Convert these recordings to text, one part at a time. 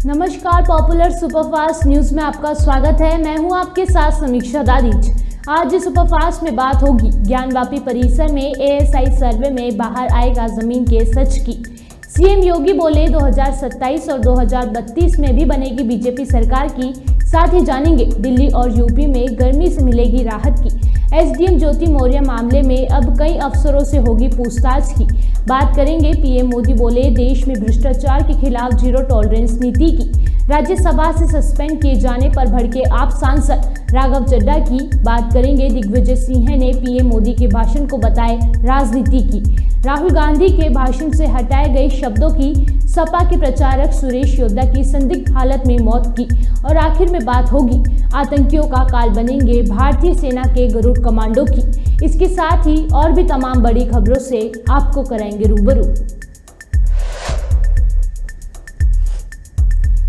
नमस्कार, popular superfast news में आपका स्वागत है। मैं हूं आपके साथ समीक्षा दादीज। आज सुपरफास्ट में बात होगी ज्ञानवापी परिसर में एएसआई सर्वे में बाहर आएगा जमीन के सच की। सीएम योगी बोले 2027 और 2032 में भी बनेगी बीजेपी सरकार की। साथ ही जानेंगे दिल्ली और यूपी में गर्मी से मिलेगी राहत की। एसडीएम ज्योति मौर्य मामले में अब कई अफसरों से होगी पूछताछ की। बात करेंगे पीएम मोदी बोले देश में भ्रष्टाचार के खिलाफ जीरो टॉलरेंस नीति की। राज्यसभा से सस्पेंड किए जाने पर भड़के आप सांसद राघव चड्ढा की। बात करेंगे दिग्विजय सिंह ने पीएम मोदी के भाषण को बताए राजनीति की। राहुल गांधी के भाषण से हटाए गए शब्दों की। सपा के प्रचारक सुरेश योद्धा की संदिग्ध हालत में मौत की। और आखिर में बात होगी आतंकियों का काल बनेंगे भारतीय सेना के गरुड़ कमांडो की। इसके साथ ही और भी तमाम बड़ी खबरों से आपको कराएंगे रूबरू।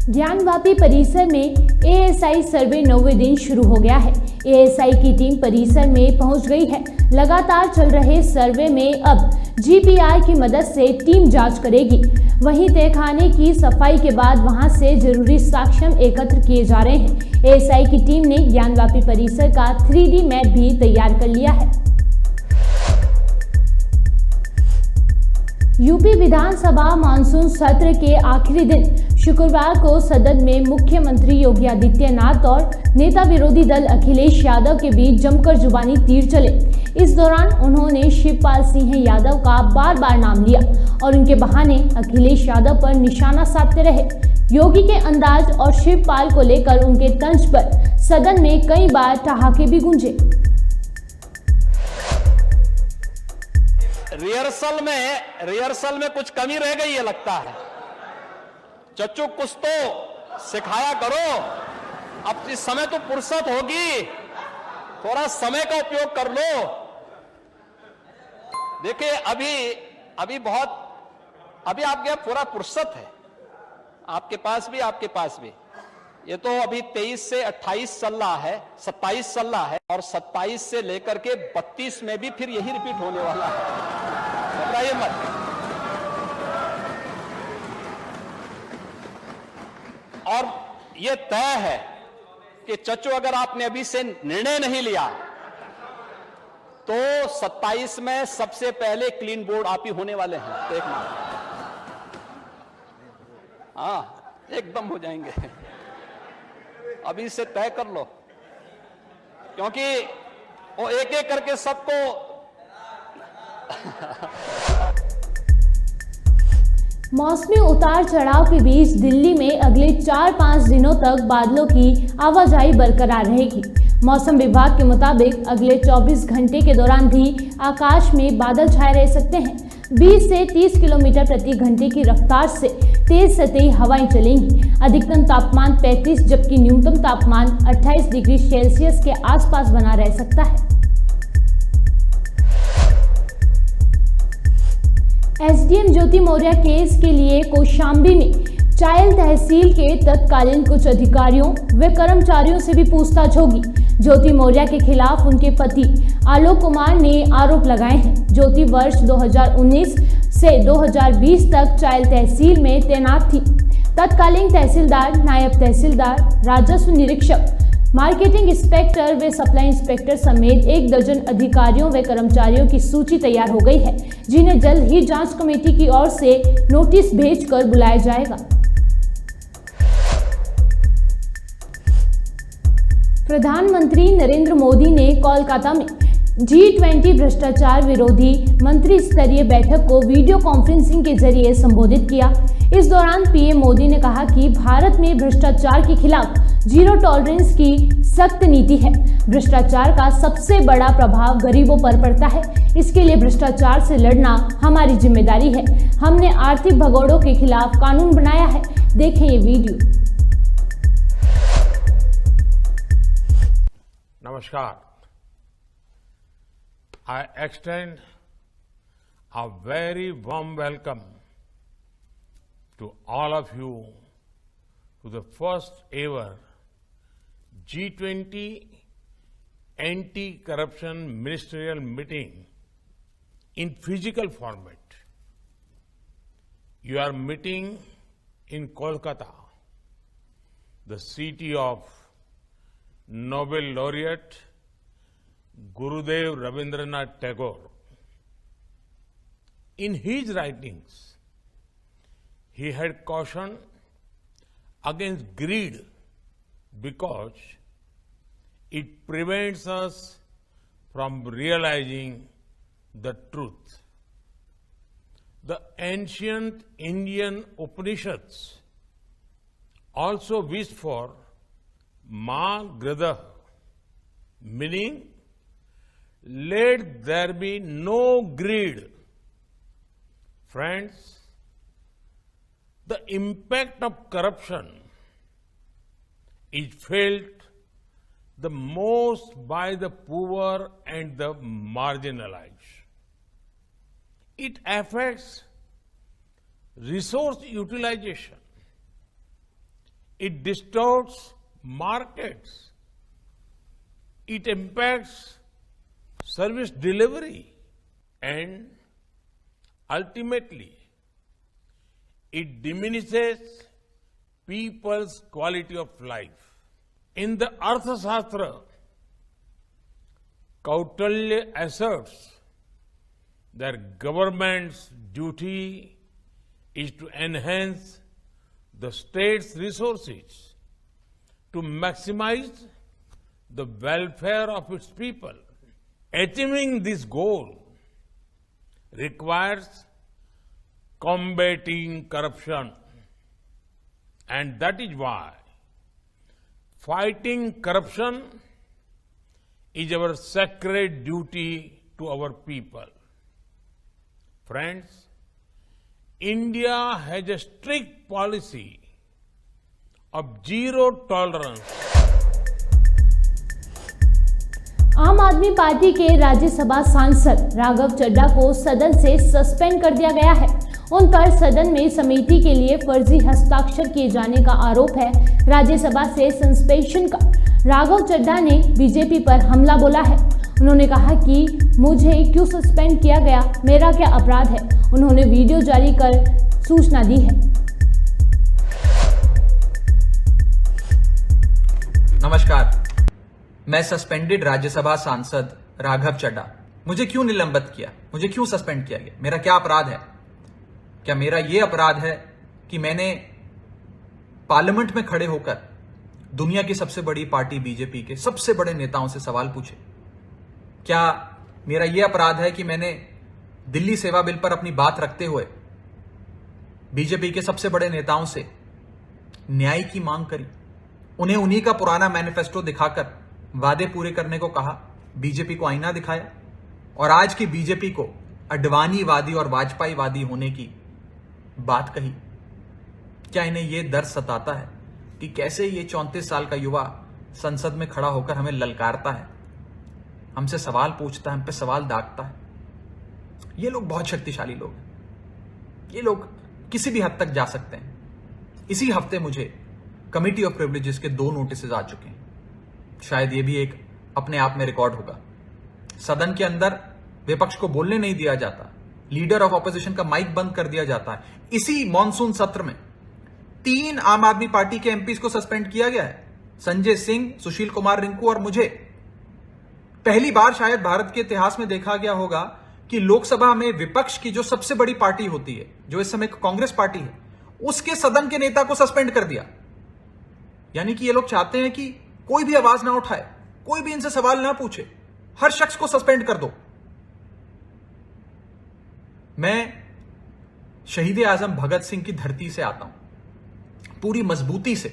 ज्ञानवापी परिसर में एएसआई सर्वे 9वें दिन शुरू हो गया है। एएसआई की टीम परिसर में पहुंच गई है। लगातार चल रहे सर्वे में अब जीपीआर की मदद से टीम जांच करेगी। वहीं तहखाने की सफाई के बाद वहां से जरूरी साक्ष्य एकत्र किए जा रहे हैं। एएसआई की टीम ने ज्ञानवापी परिसर का 3D मैप भी तैयार कर लिया है। यूपी विधानसभा मानसून सत्र के आखिरी दिन शुक्रवार को सदन में मुख्यमंत्री योगी आदित्यनाथ और नेता विरोधी दल अखिलेश यादव के बीच जमकर जुबानी तीर चले। इस दौरान उन्होंने शिवपाल सिंह यादव का बार बार नाम लिया और उनके बहाने अखिलेश यादव पर निशाना साधते रहे। योगी के अंदाज और शिवपाल को लेकर उनके तंज पर सदन में कई बार ठहाके भी गूंजे। रिहर्सल में कुछ कमी रह गई है लगता है। चच्चू कुछ तो सिखाया करो। अब इस समय तो फुर्सत होगी, थोड़ा समय का उपयोग कर लो। देखिए अभी आपके पूरा फुर्सत है, आपके पास भी। ये तो अभी 23 से 28 चल रहा है, 27 चल रहा है और 27 से लेकर के 32 में भी फिर यही रिपीट होने वाला है। घबराइए मत। और ये तय है कि चच्चू अगर आपने अभी से निर्णय नहीं लिया तो 27 में सबसे पहले क्लीन बोर्ड आप ही होने वाले हैं। देखना, हाँ एकदम हो जाएंगे। अभी से तय कर लो, क्योंकि वो एक एक करके सबको मौसमी उतार चढ़ाव के बीच दिल्ली में अगले 4-5 दिनों तक बादलों की आवाजाही बरकरार रहेगी। मौसम विभाग के मुताबिक अगले 24 घंटे के दौरान भी आकाश में बादल छाए रह सकते हैं। 20 से 30 किलोमीटर प्रति घंटे की रफ्तार से तेज सतही हवाएं चलेंगी। अधिकतम तापमान 35 जबकि न्यूनतम तापमान 28 डिग्री सेल्सियस के आसपास बना रह सकता है। एसडीएम ज्योति मौर्य केस के लिए कौशाम्बी में चायल तहसील के तत्कालीन कुछ अधिकारियों व कर्मचारियों से भी पूछताछ होगी। ज्योति मौर्य के खिलाफ उनके पति आलोक कुमार ने आरोप लगाए हैं। ज्योति वर्ष 2019 से 2020 तक चायल तहसील में तैनात थी। तत्कालीन तहसीलदार, नायब तहसीलदार, राजस्व निरीक्षक, मार्केटिंग इंस्पेक्टर व सप्लाई इंस्पेक्टर समेत 1 दर्जन अधिकारियों व कर्मचारियों की सूची तैयार हो गई है, जिन्हें जल्द ही जांच कमेटी की ओर से नोटिस भेजकर बुलाया जाएगा। प्रधानमंत्री नरेंद्र मोदी ने कोलकाता में G20 भ्रष्टाचार विरोधी मंत्री स्तरीय बैठक को वीडियो कॉन्फ्रेंसिंग के जरिए संबोधित किया। इस दौरान पीएम मोदी ने कहा कि भारत में भ्रष्टाचार के खिलाफ जीरो टॉलरेंस की सख्त नीति है। भ्रष्टाचार का सबसे बड़ा प्रभाव गरीबों पर पड़ता है। इसके लिए भ्रष्टाचार से लड़ना हमारी जिम्मेदारी है। हमने आर्थिक भगोड़ों के खिलाफ कानून बनाया है। देखें ये वीडियो। नमस्कार। I extend a very warm welcome to all of you to the first ever G20 anti-corruption ministerial meeting in physical format. You are meeting in Kolkata the city of Nobel laureate Gurudev Rabindranath Tagore. In his writings, he had cautioned against greed because it prevents us from realizing the truth. The ancient Indian Upanishads also wished for Ma Gradah, meaning let there be no greed. Friends, the impact of corruption is felt the most by the poor and the marginalized. It affects resource utilization. It distorts markets. It impacts service delivery. And ultimately, it diminishes people's quality of life. In the Arthashastra, Kautilya asserts that government's duty is to enhance the state's resources to maximize the welfare of its people. Achieving this goal requires combating corruption, and that is why fighting corruption is our sacred duty to our people. Friends, India has a strict policy of zero tolerance. आम आदमी party के राज्यसभा सांसद राघव चड्ढा को सदन से suspend कर दिया गया है। उन पर सदन में समिति के लिए फर्जी हस्ताक्षर किए जाने का आरोप है। राज्यसभा से सस्पेंशन का राघव चड्ढा ने बीजेपी पर हमला बोला है। उन्होंने कहा कि मुझे क्यों सस्पेंड किया गया, मेरा क्या अपराध है। उन्होंने वीडियो जारी कर सूचना दी है। नमस्कार, मैं सस्पेंडेड राज्यसभा सांसद राघव चड्ढा। मुझे क्यों निलंबित किया, मुझे क्यों सस्पेंड किया गया, मेरा क्या अपराध है? क्या मेरा यह अपराध है कि मैंने पार्लियामेंट में खड़े होकर दुनिया की सबसे बड़ी पार्टी बीजेपी के सबसे बड़े नेताओं से सवाल पूछे? क्या मेरा यह अपराध है कि मैंने दिल्ली सेवा बिल पर अपनी बात रखते हुए बीजेपी के सबसे बड़े नेताओं से न्याय की मांग करी, उन्हें उन्हीं का पुराना मैनिफेस्टो दिखाकर वादे पूरे करने को कहा, बीजेपी को आईना दिखाया और आज की बीजेपी को अडवाणीवादी और वाजपेयीवादी होने की बात कही? क्या इन्हें यह डर सताता है कि कैसे ये 34 साल का युवा संसद में खड़ा होकर हमें ललकारता है, हमसे सवाल पूछता है, हम पे सवाल दागता है? ये लोग बहुत शक्तिशाली लोग हैं, ये लोग किसी भी हद तक जा सकते हैं। इसी हफ्ते मुझे कमिटी ऑफ प्रिविलेजेस के 2 नोटिस आ चुके हैं। शायद ये भी एक अपने आप में रिकॉर्ड होगा। सदन के अंदर विपक्ष को बोलने नहीं दिया जाता, लीडर ऑफ ऑपोजिशन का माइक बंद कर दिया जाता है। इसी मॉनसून सत्र में 3 आम आदमी पार्टी के एमपीज को सस्पेंड किया गया है, संजय सिंह, सुशील कुमार रिंकू और मुझे। पहली बार शायद भारत के इतिहास में देखा गया होगा कि लोकसभा में विपक्ष की जो सबसे बड़ी पार्टी होती है, जो इस समय कांग्रेस पार्टी है, उसके सदन के नेता को सस्पेंड कर दिया। यानी कि ये लोग चाहते हैं कि कोई भी आवाज ना उठाए, कोई भी इनसे सवाल ना पूछे, हर शख्स को सस्पेंड कर दो। मैं शहीद आजम भगत सिंह की धरती से आता हूं, पूरी मजबूती से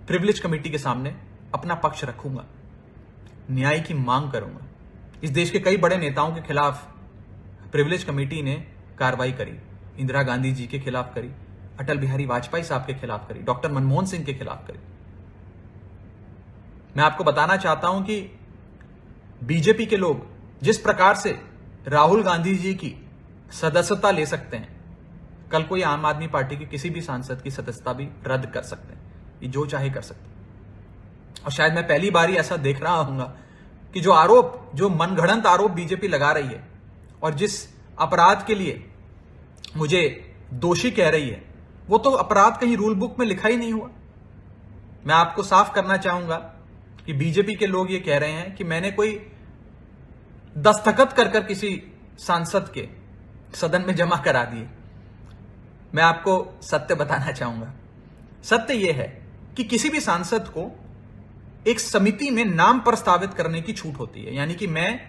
प्रिविलेज कमेटी के सामने अपना पक्ष रखूंगा, न्याय की मांग करूंगा। इस देश के कई बड़े नेताओं के खिलाफ प्रिविलेज कमेटी ने कार्रवाई करी, इंदिरा गांधी जी के खिलाफ करी, अटल बिहारी वाजपेयी साहब के खिलाफ करी, डॉक्टर मनमोहन सिंह के खिलाफ करी। मैं आपको बताना चाहता हूं कि बीजेपी के लोग जिस प्रकार से राहुल गांधी जी की सदस्यता ले सकते हैं, कल कोई आम आदमी पार्टी के किसी भी सांसद की सदस्यता भी रद्द कर सकते हैं। ये जो चाहे कर सकते हैं। और शायद मैं पहली बार ही ऐसा देख रहा हूंगा कि जो मनगढ़ंत आरोप बीजेपी लगा रही है और जिस अपराध के लिए मुझे दोषी कह रही है, वो तो अपराध कहीं रूल बुक में लिखा ही नहीं हुआ। मैं आपको साफ करना चाहूंगा कि बीजेपी के लोग ये कह रहे हैं कि मैंने कोई दस्तखत कर किसी सांसद के सदन में जमा करा दिए। मैं आपको सत्य बताना चाहूंगा। सत्य यह है कि किसी भी सांसद को एक समिति में नाम प्रस्तावित करने की छूट होती है, यानी कि मैं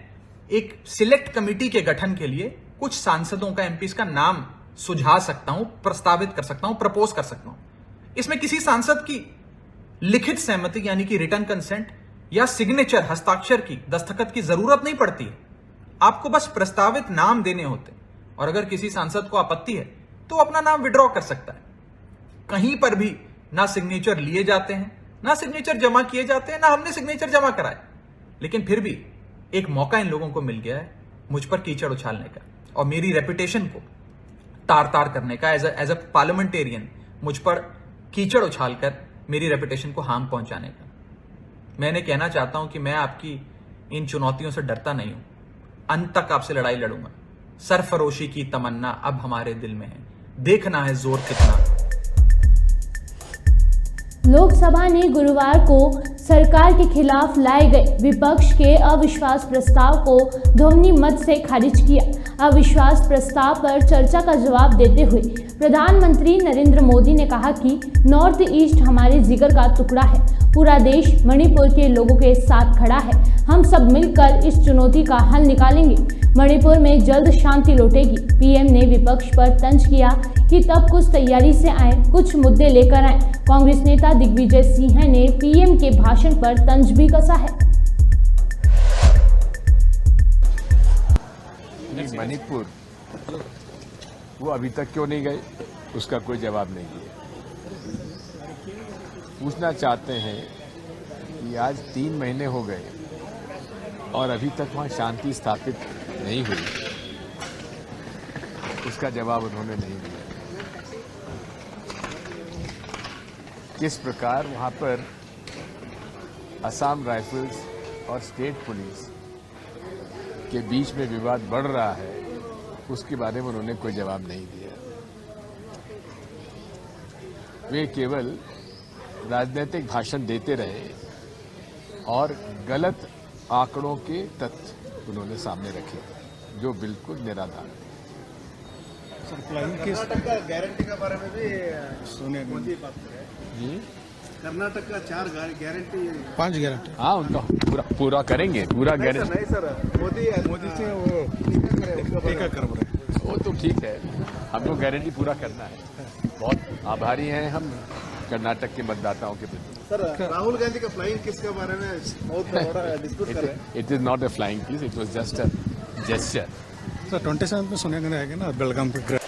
एक सिलेक्ट कमेटी के गठन के लिए कुछ सांसदों का, एमपीस का नाम सुझा सकता हूं, प्रस्तावित कर सकता हूं, प्रपोज कर सकता हूं। इसमें किसी सांसद की लिखित सहमति यानी कि रिटर्न कंसेंट या सिग्नेचर, हस्ताक्षर की, दस्तखत की जरूरत नहीं पड़ती है। आपको बस प्रस्तावित नाम देने होते हैं और अगर किसी सांसद को आपत्ति है तो अपना नाम विड्रॉ कर सकता है। कहीं पर भी ना सिग्नेचर लिए जाते हैं, ना सिग्नेचर जमा किए जाते हैं, ना हमने सिग्नेचर जमा कराए, लेकिन फिर भी एक मौका इन लोगों को मिल गया है मुझ पर कीचड़ उछालने का और मेरी रेपुटेशन को तार तार करने का। एज अ पार्लियामेंटेरियन मुझ पर कीचड़ उछालकर मेरी रेपुटेशन को हार्म पहुंचाने का। मैंने कहना चाहता हूं कि मैं आपकी इन चुनौतियों से डरता नहीं हूं, अंत तक आपसे लड़ाई लड़ूंगा। सरफरोशी की तमन्ना अब हमारे दिल में है, देखना है जोर कितना। लोकसभा ने गुरुवार को सरकार के खिलाफ लाए गए विपक्ष के अविश्वास प्रस्ताव को ध्वनि मत से खारिज किया। अविश्वास प्रस्ताव पर चर्चा का जवाब देते हुए प्रधानमंत्री नरेंद्र मोदी ने कहा कि नॉर्थ ईस्ट हमारे जिगर का टुकड़ा है, पूरा देश मणिपुर के लोगों के साथ खड़ा है, हम सब मिलकर इस चुनौती का हल निकालेंगे, मणिपुर में जल्द शांति लौटेगी। पीएम ने विपक्ष पर तंज किया कि तब कुछ तैयारी से आए, कुछ मुद्दे लेकर आए। कांग्रेस नेता दिग्विजय सिंह ने पीएम के भाषण पर तंज भी कसा है। मणिपुर वो अभी तक क्यों नहीं गए, उसका कोई जवाब नहीं दिया। पूछना चाहते हैं कि आज 3 महीने हो गए और अभी तक वहां शांति स्थापित नहीं हुई, उसका जवाब उन्होंने नहीं दिया। किस प्रकार वहां पर असम राइफल्स और स्टेट पुलिस के बीच में विवाद बढ़ रहा है, उसके बारे में उन्होंने कोई जवाब नहीं दिया। वे केवल राजनीतिक भाषण देते रहे और गलत आंकड़ों के तथ्य उन्होंने सामने रखे जो बिल्कुल निराधार थे। कर्नाटक का गारंटी के बारे में भी सुने मोदी बात जी, कर्नाटक का 4 गारंटी 5 गारंटी, हाँ उनका पूरा करेंगे, पूरा गारंटी नहीं सर, मोदी से वो टीका कर रहे हैं, वो तो ठीक है, हमको गारंटी पूरा करना है। बहुत आभारी हैं हम कर्नाटक के मतदाताओं के प्रति। सर राहुल गांधी का फ्लाइंग किस के बारे में बहुत बड़ा डिस्कस कर रहे हैं। It is not a flying kiss, it was just a gesture. Sir 27 में सोनिया गांधी आएगी ना बेलगाम पे।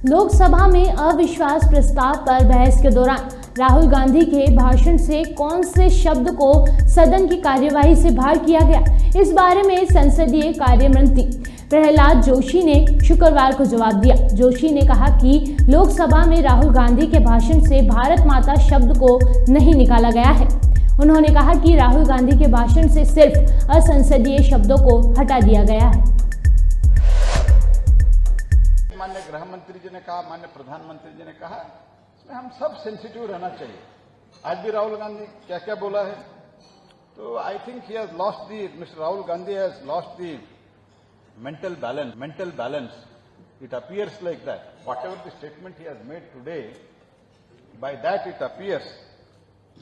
लोकसभा में अविश्वास प्रस्ताव पर बहस के दौरान राहुल गांधी के भाषण से कौन से शब्द को सदन की कार्यवाही से बाहर किया गया, इस बारे में संसदीय कार्य मंत्री प्रहलाद जोशी ने शुक्रवार को जवाब दिया। जोशी ने कहा कि लोकसभा में राहुल गांधी के भाषण से भारत माता शब्द को नहीं निकाला गया है। उन्होंने कहा कि राहुल गांधी के भाषण से सिर्फ असंसदीय शब्दों को हटा दिया गया है। माननीय गृह मंत्री जी ने कहा, माननीय प्रधानमंत्री जी ने कहा, इसमें हम सब सेंसिटिव रहना चाहिए। आज भी राहुल गांधी क्या क्या बोला है, तो I think he has lost the, mister Rahul Gandhi has lost the mental balance. It appears like that. Whatever the statement he has made today, by that it appears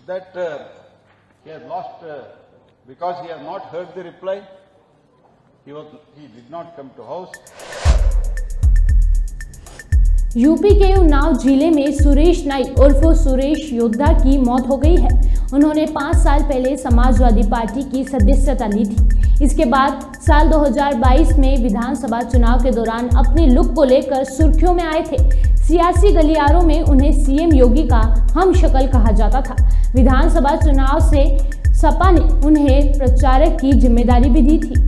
that he has lost, because he has not heard the reply, he did not come to house. UP के उन्नाव जिले में सुरेश नाइक उर्फ सुरेश योद्धा की मौत हो गई है। उन्होंने 5 साल पहले समाजवादी पार्टी की सदस्यता ली थी। इसके बाद साल 2022 में विधानसभा चुनाव के दौरान अपने लुक को लेकर सुर्खियों में आए थे। सियासी गलियारों में उन्हें सीएम योगी का हमशक्ल कहा जाता था। विधानसभा चुनाव से सपा ने उन्हें प्रचारक की जिम्मेदारी भी दी थी।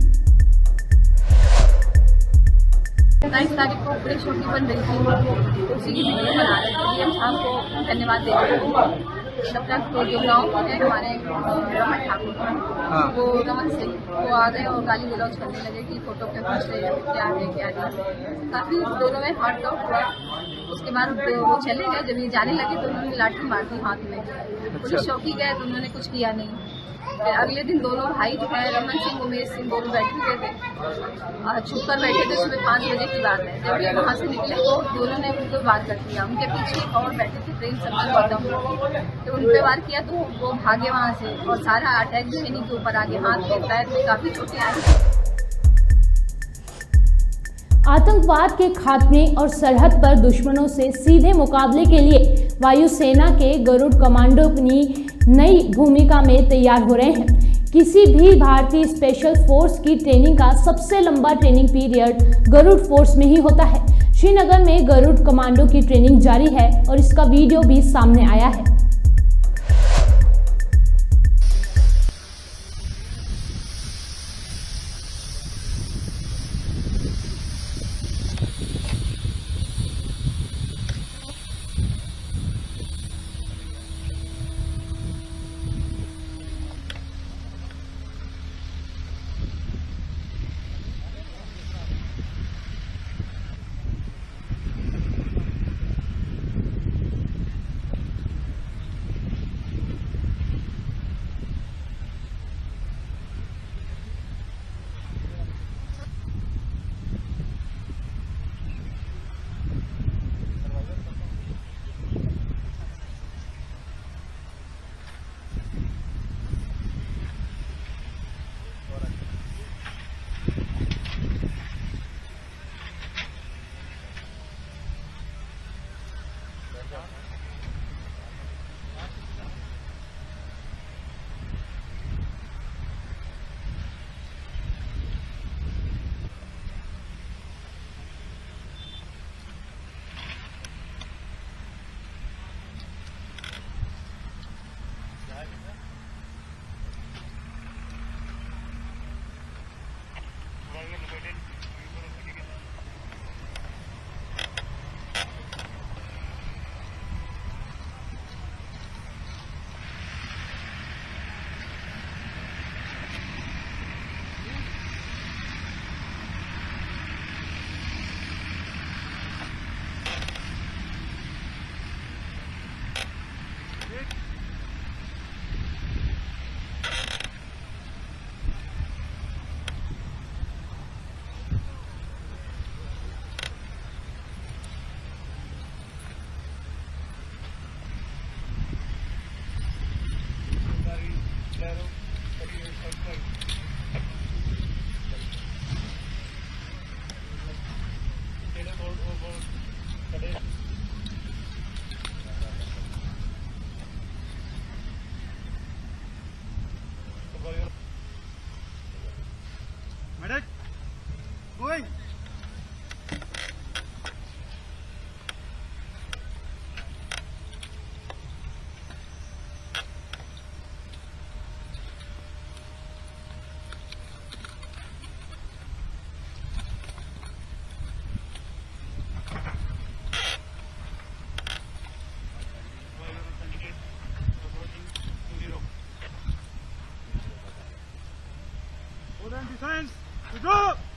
27 तारीख को प्रेस छोटी बन रही थी, उसी की वीडियो बना रहे थे। साहब को धन्यवाद देना तब तक तो जो गाँव के हैं हमारे रमन ठाकुर, वो रमन सिंह, वो आ गए और गाली गलौज करने लगे कि फोटो पे पूछ रहे हैं क्या है क्या नहीं। काफी दोनों में हॉट आउट हुआ। उसके बाद वो चले गए। जब ये जाने लगे तो उन्होंने लाठी मार दी हाथ में। पुलिस चौकी गए तो उन्होंने कुछ किया नहीं। फिर अगले दिन दोनों भाई जो है रमन सिंह उमेश सिंह दोनों बैठे हुए थे, छुपकर बैठे थे। सुबह 5 बजे की बात है। जब ये वहाँ से निकले तो दोनों ने उनको वार कर दिया। उनके पीछे और बैठे थे प्रेम सम्मान गौतम, तो उन पे वार किया तो वो भागे वहाँ से और सारा अटैक भी इन्हीं के ऊपर आ गया। हाथ में पैर में काफी चोटें आई। आतंकवाद के खात्मे और सरहद पर दुश्मनों से सीधे मुकाबले के लिए वायुसेना के गरुड़ कमांडो अपनी नई भूमिका में तैयार हो रहे हैं। किसी भी भारतीय स्पेशल फोर्स की ट्रेनिंग का सबसे लंबा ट्रेनिंग पीरियड गरुड़ फोर्स में ही होता है। श्रीनगर में गरुड़ कमांडो की ट्रेनिंग जारी है और इसका वीडियो भी सामने आया है। Defense, go!